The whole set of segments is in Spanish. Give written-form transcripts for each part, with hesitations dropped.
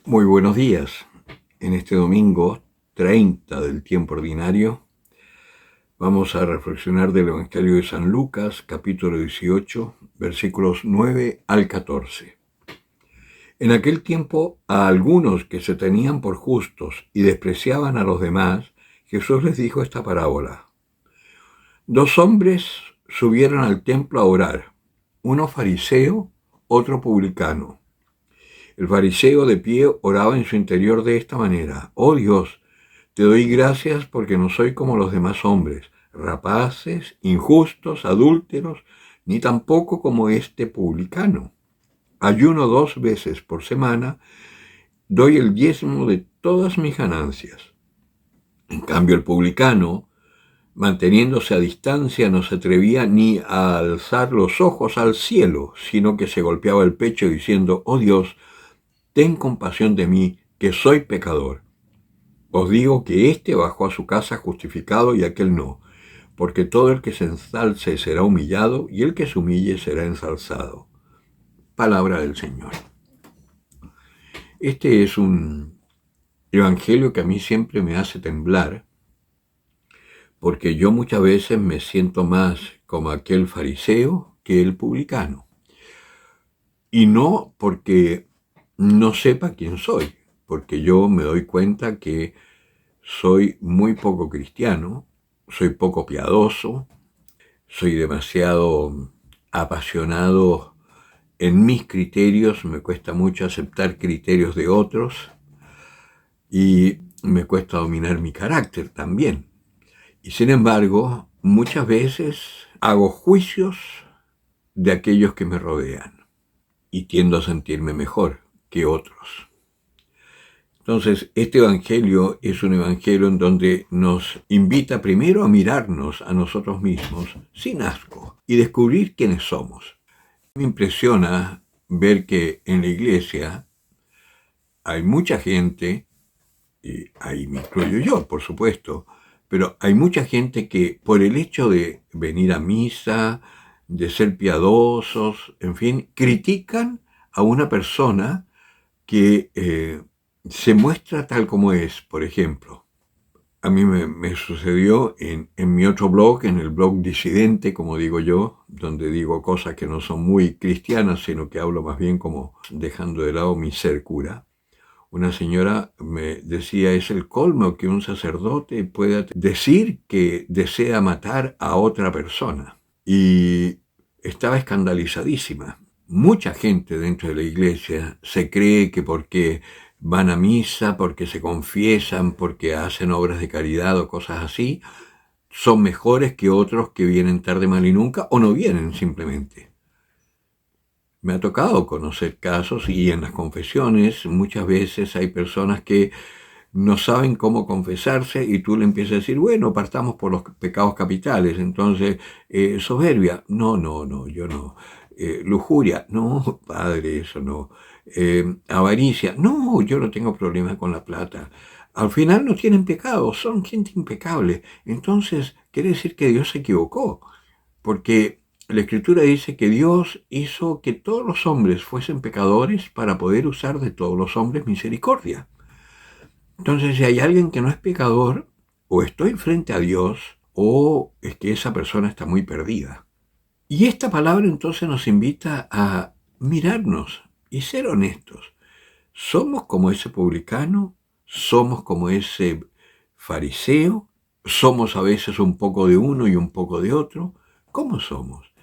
Muy buenos días. En este domingo 30 del tiempo ordinario vamos a reflexionar del Evangelio de San Lucas, capítulo 18, versículos 9 al 14. En aquel tiempo, a algunos que se tenían por justos y despreciaban a los demás, Jesús les dijo esta parábola. Dos hombres subieron al templo a orar, uno fariseo, otro publicano. El fariseo de pie oraba en su interior de esta manera: Oh Dios, te doy gracias porque no soy como los demás hombres, rapaces, injustos, adúlteros, ni tampoco como este publicano. Ayuno 2 veces por semana, doy el diezmo de todas mis ganancias. En cambio, el publicano, manteniéndose a distancia, no se atrevía ni a alzar los ojos al cielo, sino que se golpeaba el pecho diciendo: Oh Dios, ten compasión de mí, que soy pecador. Os digo que éste bajó a su casa justificado y aquel no, porque todo el que se ensalce será humillado y el que se humille será ensalzado. Palabra del Señor. Este es un evangelio que a mí siempre me hace temblar, porque yo muchas veces me siento más como aquel fariseo que el publicano. Y no porque no sepa quién soy, porque yo me doy cuenta que soy muy poco cristiano, soy poco piadoso, soy demasiado apasionado en mis criterios, me cuesta mucho aceptar criterios de otros y me cuesta dominar mi carácter también. Y sin embargo, muchas veces hago juicios de aquellos que me rodean y tiendo a sentirme mejor que otros. Entonces, este evangelio es un evangelio en donde nos invita primero a mirarnos a nosotros mismos sin asco y descubrir quiénes somos. Me impresiona ver que en la iglesia hay mucha gente, y ahí me incluyo yo, por supuesto, pero hay mucha gente que por el hecho de venir a misa, de ser piadosos, en fin, critican a una persona que se muestra tal como es. Por ejemplo, a mí me sucedió en mi otro blog, en el blog disidente, como digo yo, donde digo cosas que no son muy cristianas, sino que hablo más bien como dejando de lado mi ser cura. Una señora me decía: es el colmo que un sacerdote pueda decir que desea matar a otra persona. Y estaba escandalizadísima. Mucha gente dentro de la iglesia se cree que porque van a misa, porque se confiesan, porque hacen obras de caridad o cosas así, son mejores que otros que vienen tarde, mal y nunca, o no vienen simplemente. Me ha tocado conocer casos, y en las confesiones muchas veces hay personas que no saben cómo confesarse y tú le empiezas a decir: bueno, partamos por los pecados capitales. Entonces, soberbia, no, yo no. Lujuria, no, padre, eso no. Avaricia, no, yo no tengo problema con la plata. Al final no tienen pecado, son gente impecable. Entonces, quiere decir que Dios se equivocó, porque la Escritura dice que Dios hizo que todos los hombres fuesen pecadores para poder usar de todos los hombres misericordia. Entonces, si hay alguien que no es pecador, o estoy frente a Dios, o es que esa persona está muy perdida. Y esta palabra entonces nos invita a mirarnos y ser honestos. ¿Somos como ese publicano? ¿Somos como ese fariseo? ¿Somos a veces un poco de uno y un poco de otro? ¿Cómo somos?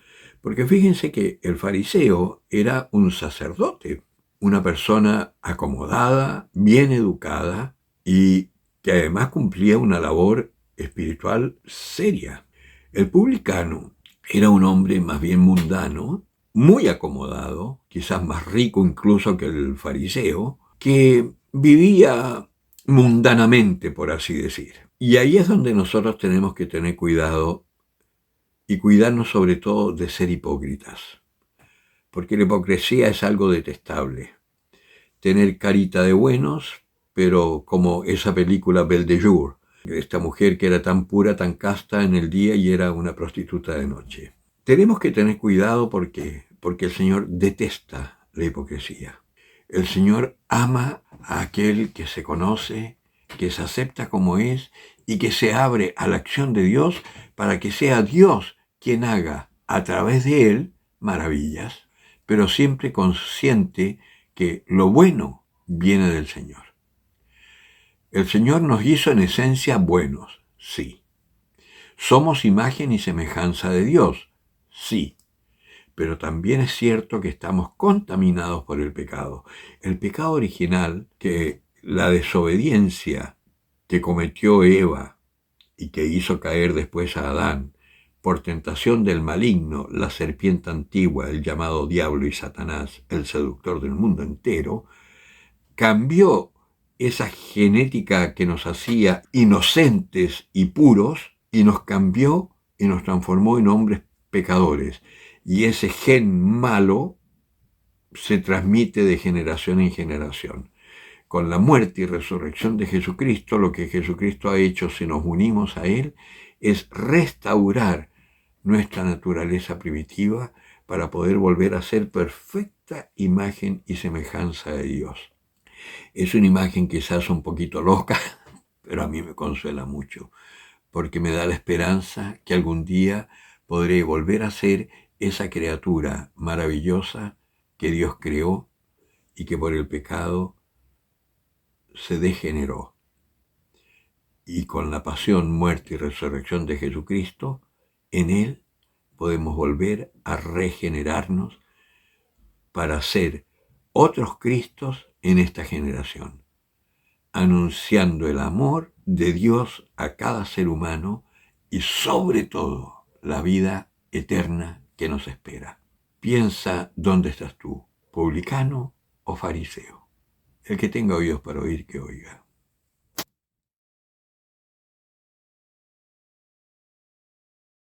Porque fíjense que el fariseo era un sacerdote, una persona acomodada, bien educada y que además cumplía una labor espiritual seria. El publicano era un hombre más bien mundano, muy acomodado, quizás más rico incluso que el fariseo, que vivía mundanamente, por así decir. Y ahí es donde nosotros tenemos que tener cuidado y cuidarnos sobre todo de ser hipócritas, porque la hipocresía es algo detestable. Tener carita de buenos, pero como esa película Belle de Jour, esta mujer que era tan pura, tan casta en el día y era una prostituta de noche. Tenemos que tener cuidado porque el Señor detesta la hipocresía. El Señor ama a aquel que se conoce, que se acepta como es y que se abre a la acción de Dios para que sea Dios quien haga a través de él maravillas, pero siempre consciente que lo bueno viene del Señor. El Señor nos hizo en esencia buenos, sí. ¿Somos imagen y semejanza de Dios? Sí. Pero también es cierto que estamos contaminados por el pecado. El pecado original, que la desobediencia que cometió Eva y que hizo caer después a Adán, por tentación del maligno, la serpiente antigua, el llamado diablo y Satanás, el seductor del mundo entero, cambió esa genética que nos hacía inocentes y puros y nos cambió y nos transformó en hombres pecadores. Y ese gen malo se transmite de generación en generación. Con la muerte y resurrección de Jesucristo, lo que Jesucristo ha hecho si nos unimos a Él es restaurar nuestra naturaleza primitiva para poder volver a ser perfecta imagen y semejanza de Dios. Es una imagen quizás un poquito loca, pero a mí me consuela mucho, porque me da la esperanza que algún día podré volver a ser esa criatura maravillosa que Dios creó y que por el pecado se degeneró. Y con la pasión, muerte y resurrección de Jesucristo, en Él podemos volver a regenerarnos para ser otros Cristos en esta generación, anunciando el amor de Dios a cada ser humano y sobre todo la vida eterna que nos espera. Piensa dónde estás tú, publicano o fariseo. El que tenga oídos para oír, que oiga.